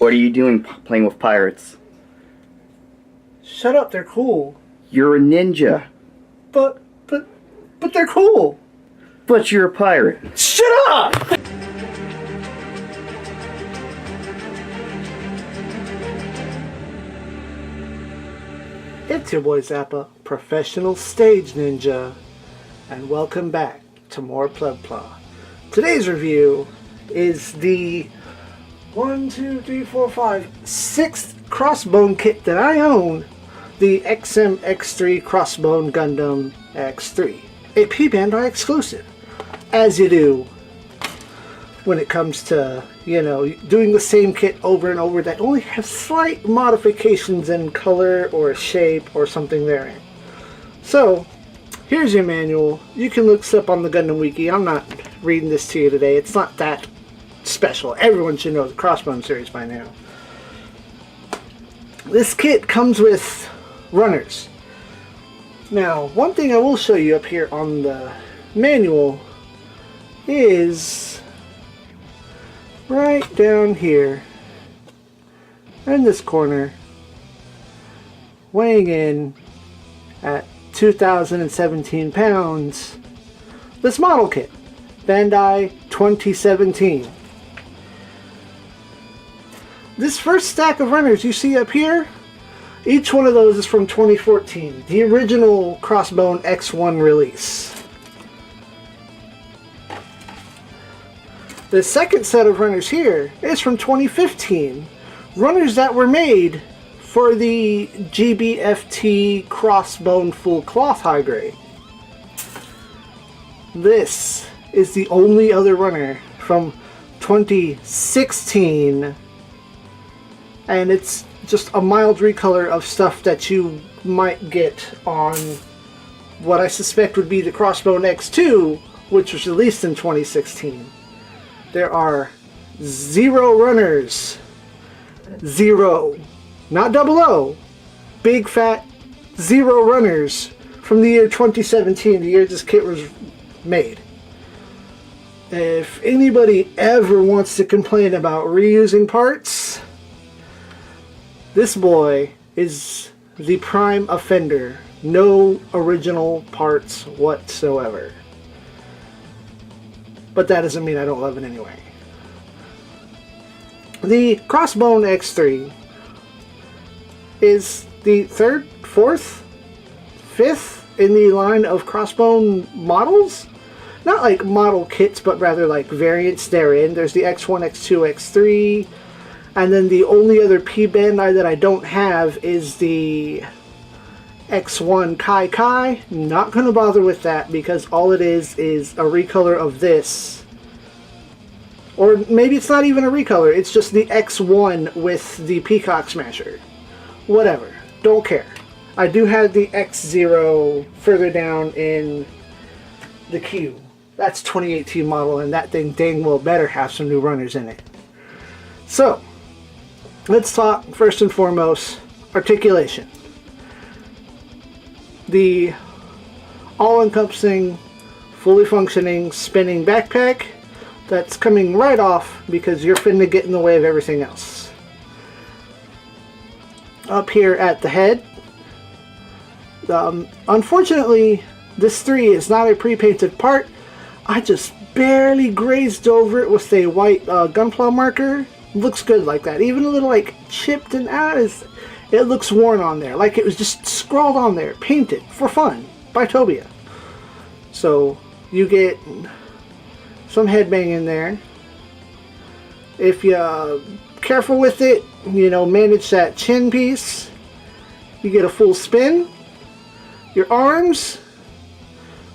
What are you doing playing with pirates? Shut up, they're cool. You're a ninja. But they're cool. But you're a pirate. Shut up! It's your boy Zappa, professional stage ninja, and welcome back to more Plebpla. Today's review is the 6th Crossbone kit that I own, the X3 Crossbone Gundam X3, a P-Bandai exclusive, as you do when it comes to, you know, doing the same kit over and over that only have slight modifications in color or shape or something therein. So, here's your manual. You can look this up on the Gundam Wiki. I'm not reading this to you today. It's not that special. Everyone should know the Crossbone series by now. This kit comes with runners. Now, one thing I will show you up here on the manual is right down here in this corner, weighing in at 2,017 pounds, this model kit, Bandai 2017. This first stack of runners you see up here, each one of those is from 2014, the original Crossbone X1 release. The second set of runners here is from 2015, runners that were made for the GBFT Crossbone Full Cloth High Grade. This is the only other runner from 2016, and it's just a mild recolor of stuff that you might get on what I suspect would be the Crossbone X2, which was released in 2016. There are 0 runners. 0. Not 00. Big fat 0 runners from the year 2017, the year this kit was made. If anybody ever wants to complain about reusing parts, this boy is the prime offender. No original parts whatsoever. But that doesn't mean I don't love it anyway. The Crossbone X3 is the 3rd, 4th, 5th in the line of Crossbone models. Not like model kits, but rather like variants therein. There's the X1, X2, X3, and then the only other P-Bandai that I don't have is the X1 Kai Kai. Not going to bother with that because all it is a recolor of this. Or maybe it's not even a recolor, it's just the X1 with the Peacock Smasher. Whatever, don't care. I do have the X0 further down in the queue. That's 2018 model, and that thing dang well better have some new runners in it. So, let's talk first and foremost articulation. The all-encompassing, fully functioning, spinning backpack that's coming right off because you're finna get in the way of everything else. Up here at the head, unfortunately this 3 is not a pre-painted part. I just barely grazed over it with a white Gunpla marker. Looks good like that. Even a little like chipped and out, it looks worn on there, like it was just scrawled on there, painted for fun by Tobia. So you get some headbang in there. If you're careful with it, you know, manage that chin piece, you get a full spin. Your arms,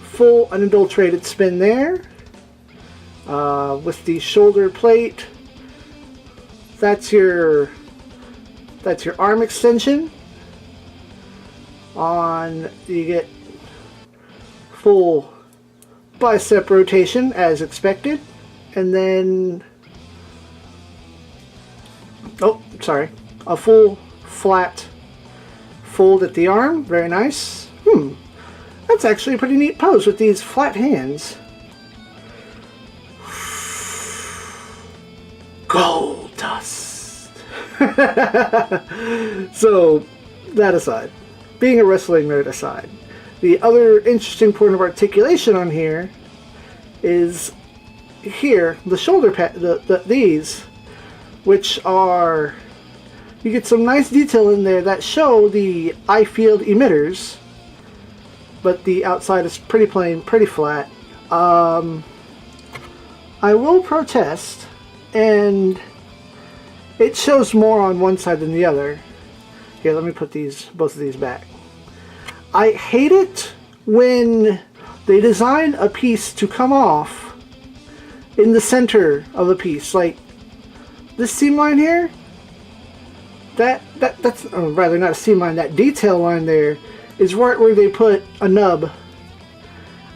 full unadulterated spin there. With the shoulder plate, that's your arm extension. You get full bicep rotation as expected, and then a full flat fold at the arm. Very nice. That's actually a pretty neat pose with these flat hands. Gold dust. So, that aside, being a wrestling nerd aside, the other interesting point of articulation on here is here, the shoulder pad, these, which are, you get some nice detail in there that show the eye field emitters, but the outside is pretty plain, pretty flat. I will protest, and it shows more on one side than the other. Here, let me put both of these back. I hate it when they design a piece to come off in the center of a piece, like this seam line here. That's rather not a seam line. That detail line there is right where they put a nub,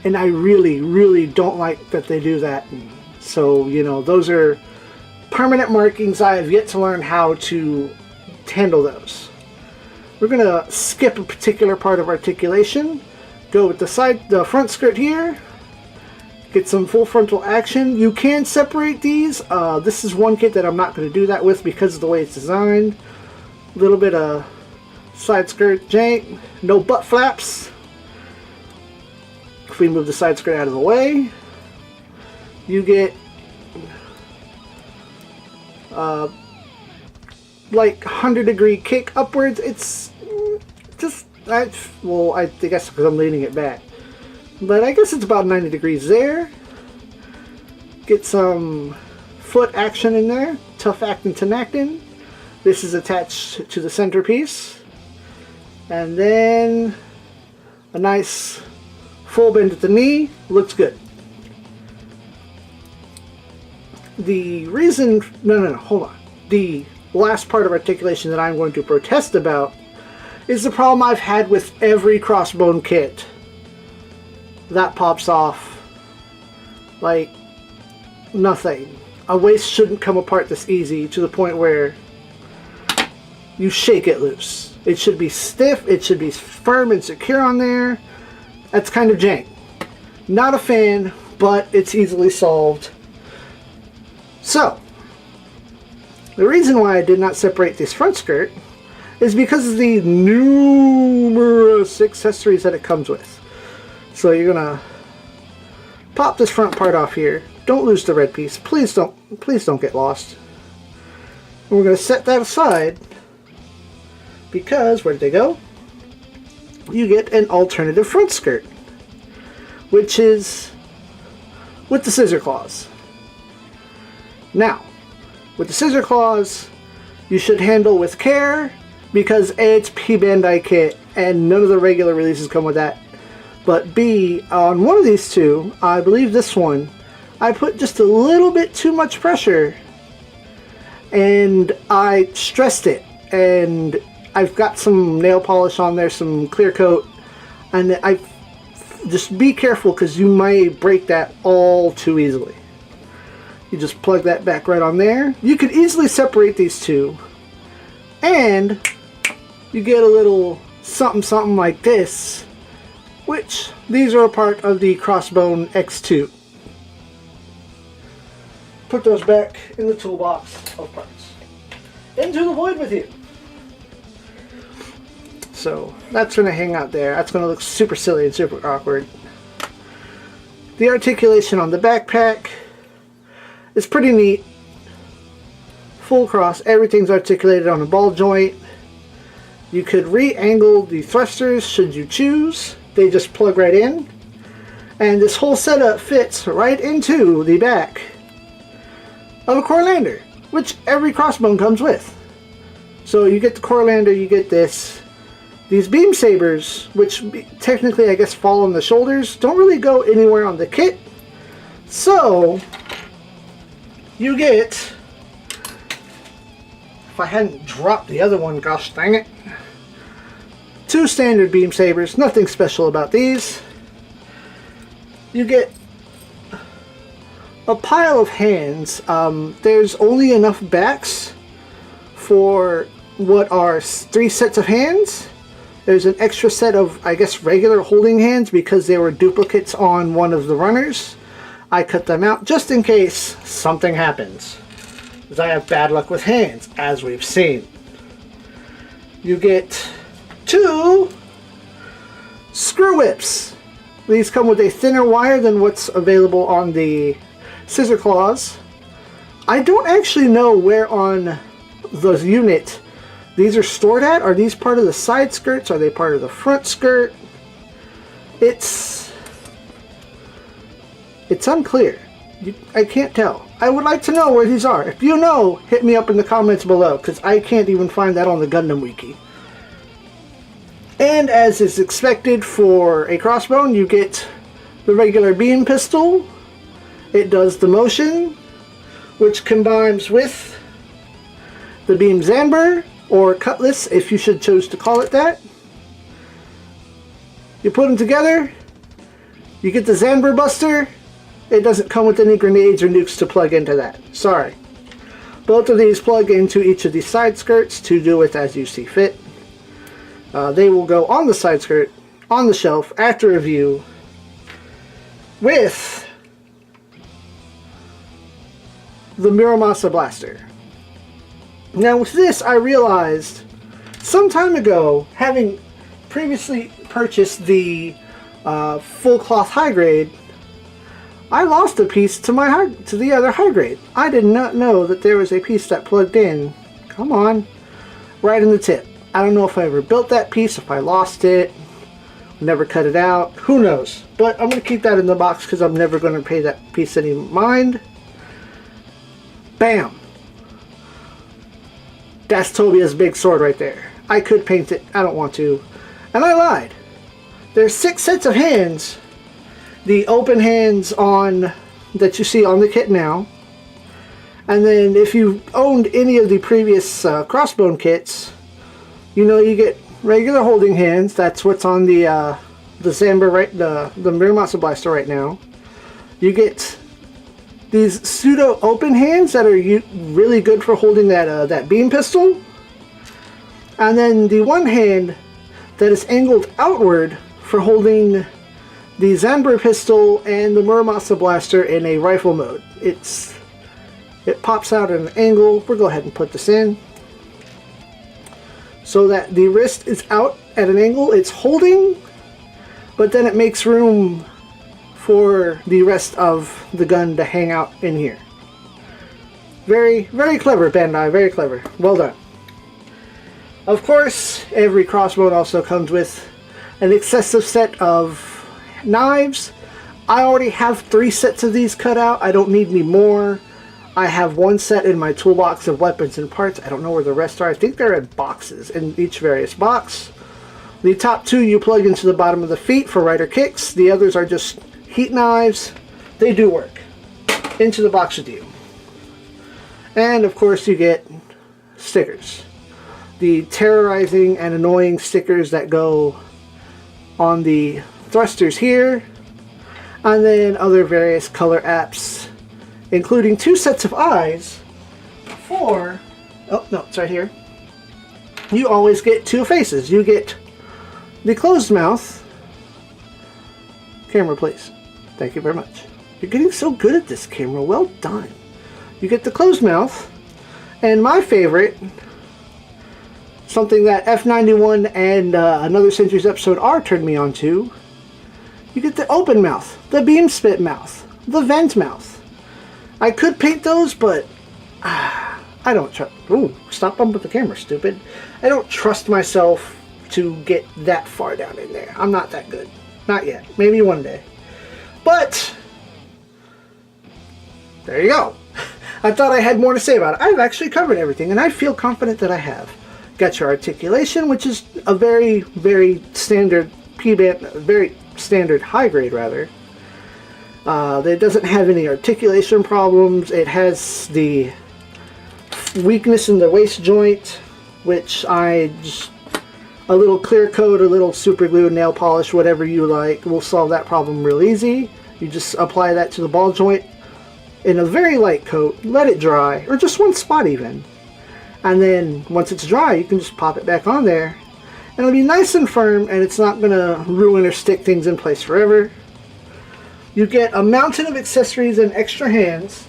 and I really don't like that they do that. So, you know, those are permanent markings. I have yet to learn how to handle those. We're gonna skip a particular part of articulation, go with the front skirt here, get some full frontal action. You can separate these. This is one kit that I'm not going to do that with because of the way it's designed. A little bit of side skirt jank, no butt flaps. If we move the side skirt out of the way, you get like 100-degree kick upwards. It's just, I guess because I'm leaning it back, but I guess it's about 90 degrees there. Get some foot action in there, tough actin to actin. This is attached to the centerpiece, and then a nice full bend at the knee. Looks good. The reason, no, hold on. The last part of articulation that I'm going to protest about is the problem I've had with every Crossbone kit. That pops off like nothing. A waist shouldn't come apart this easy to the point where you shake it loose. It should be stiff, it should be firm and secure on there. That's kind of jank. Not a fan, but it's easily solved. So, the reason why I did not separate this front skirt is because of the numerous accessories that it comes with. So you're gonna pop this front part off here. Don't lose the red piece. Please don't get lost. And we're gonna set that aside because, where did they go? You get an alternative front skirt, which is with the scissor claws. Now, with the scissor claws, you should handle with care because A, it's P-Bandai kit and none of the regular releases come with that. But B, on one of these two, I believe this one, I put just a little bit too much pressure and I stressed it, and I've got some nail polish on there, some clear coat, and I just be careful because you may break that all too easily. You just plug that back right on there. You could easily separate these two, and you get a little something like this, which these are a part of the Crossbone X2. Put those back in the toolbox of parts. Into the void with you. So that's going to hang out there. That's going to look super silly and super awkward. The articulation on the backpack is pretty neat. Full cross, everything's articulated on a ball joint. You could re-angle the thrusters should you choose. They just plug right in. And this whole setup fits right into the back of a Corelander, which every Crossbone comes with. So you get the Corelander, you get this. These beam sabers, which technically I guess fall on the shoulders, don't really go anywhere on the kit. So you get, if I hadn't dropped the other one, gosh dang it, 2 standard beam sabers, nothing special about these. You get a pile of hands. There's only enough backs for what are 3 sets of hands. There's an extra set of, I guess, regular holding hands because they were duplicates on one of the runners. I cut them out just in case something happens. because I have bad luck with hands, as we've seen. You get 2 screw whips. These come with a thinner wire than what's available on the scissor claws. I don't actually know where on the unit these are stored at. Are these part of the side skirts? Are they part of the front skirt? It's unclear. I can't tell. I would like to know where these are. If you know, hit me up in the comments below, because I can't even find that on the Gundam Wiki. And as is expected for a Crossbone, you get the regular beam pistol. It does the motion, which combines with the beam Zanber, or cutlass if you should choose to call it that. You put them together, you get the Zanber Buster. It doesn't come with any grenades or nukes to plug into that. Sorry. Both of these plug into each of these side skirts to do with as you see fit. They will go on the side skirt, on the shelf, after review, with the Muramasa Blaster. Now with this, I realized some time ago, having previously purchased the full cloth high grade, I lost a piece to the other high grade. I did not know that there was a piece that plugged in, come on, right in the tip. I don't know if I ever built that piece, if I lost it, never cut it out, who knows. But I'm going to keep that in the box because I'm never going to pay that piece any mind. Bam! That's Tobia's big sword right there. I could paint it, I don't want to. And I lied. There's 6 sets of hands. The open hands on that you see on the kit now. And then if you owned any of the previous Crossbone kits, you know you get regular holding hands. That's what's on the Zanber, right, the Muramasa Blaster right now. You get these pseudo open hands that are really good for holding that beam pistol. And then the one hand that is angled outward for holding the Zanber pistol and the Muramasa Blaster in a rifle mode. It pops out at an angle. We'll go ahead and put this in. So that the wrist is out at an angle. It's holding, but then it makes room for the rest of the gun to hang out in here. Very, very clever, Bandai. Very clever. Well done. Of course, every Crossbone also comes with an excessive set of knives. I already have 3 sets of these cut out. I don't need any more. I have 1 set in my toolbox of weapons and parts. I don't know where the rest are. I think they're in boxes in each various box. The top 2 you plug into the bottom of the feet for rider kicks. The others are just heat knives. They do work. Into the box with you. And of course you get stickers. The terrorizing and annoying stickers that go on the thrusters here, and then other various color apps, including 2 sets of eyes for, oh no, it's right here. You always get 2 faces. You get the closed mouth. Camera, please. Thank you very much. You're getting so good at this, camera. Well done. You get the closed mouth, and my favorite, something that F91 and Another Century's Episode R turned me on to, you get the open mouth, the beam spit mouth, the vent mouth. I could paint those, but I don't trust. Ooh, stop bumping the camera, stupid. I don't trust myself to get that far down in there. I'm not that good. Not yet. Maybe one day. But there you go. I thought I had more to say about it. I've actually covered everything, and I feel confident that I have. Got your articulation, which is a very, very standard P-band, very standard high grade rather. It doesn't have any articulation problems. It has the weakness in the waist joint, which a little clear coat, a little super glue, nail polish, whatever you like, will solve that problem real easy. You just apply that to the ball joint in a very light coat, let it dry, or just one spot even. And then once it's dry, you can just pop it back on there. And it'll be nice and firm, and it's not going to ruin or stick things in place forever. You get a mountain of accessories and extra hands.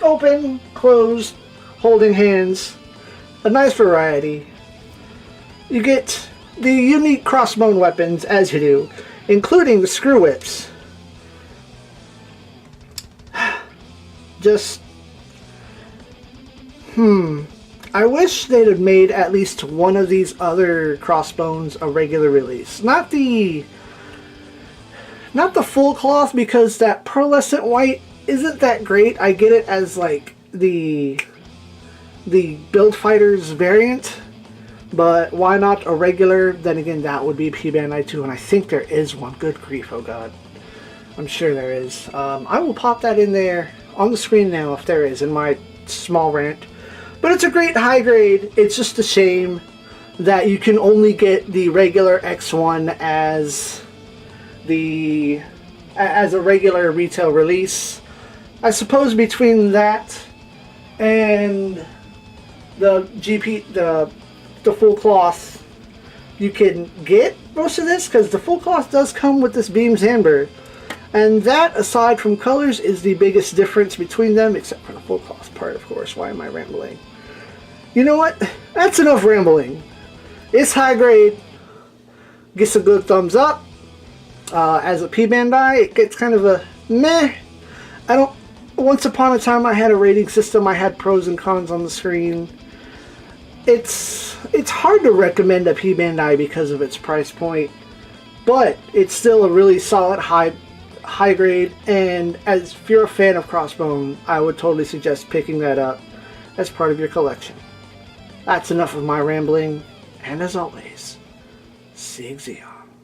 open, closed, holding hands, a nice variety. You get the unique crossbone weapons as you do, including the screw whips. Just, I wish they'd have made at least one of these other crossbones a regular release. Not the full cloth, because that pearlescent white isn't that great. I get it as like the Build Fighters variant, but why not a regular? Then again, that would be P-Bandai too, and I think there is one. Good grief, oh god. I'm sure there is. I will pop that in there on the screen now if there is, in my small rant. But it's a great high grade. It's just a shame that you can only get the regular X1 as a regular retail release. I suppose between that and the full cloth, you can get most of this, because the full cloth does come with this Beams Amber. And that, aside from colors, is the biggest difference between them, except for the full cloth part, of course. Why am I rambling? You know what? That's enough rambling. It's high grade. Gets a good thumbs up. As a P-Bandai, it gets kind of a meh. Once upon a time I had a rating system. I had pros and cons on the screen. It's hard to recommend a P-Bandai because of its price point, but it's still a really solid high grade, and if you're a fan of Crossbone, I would totally suggest picking that up as part of your collection. That's enough of my rambling, and as always, SIEG ZEON.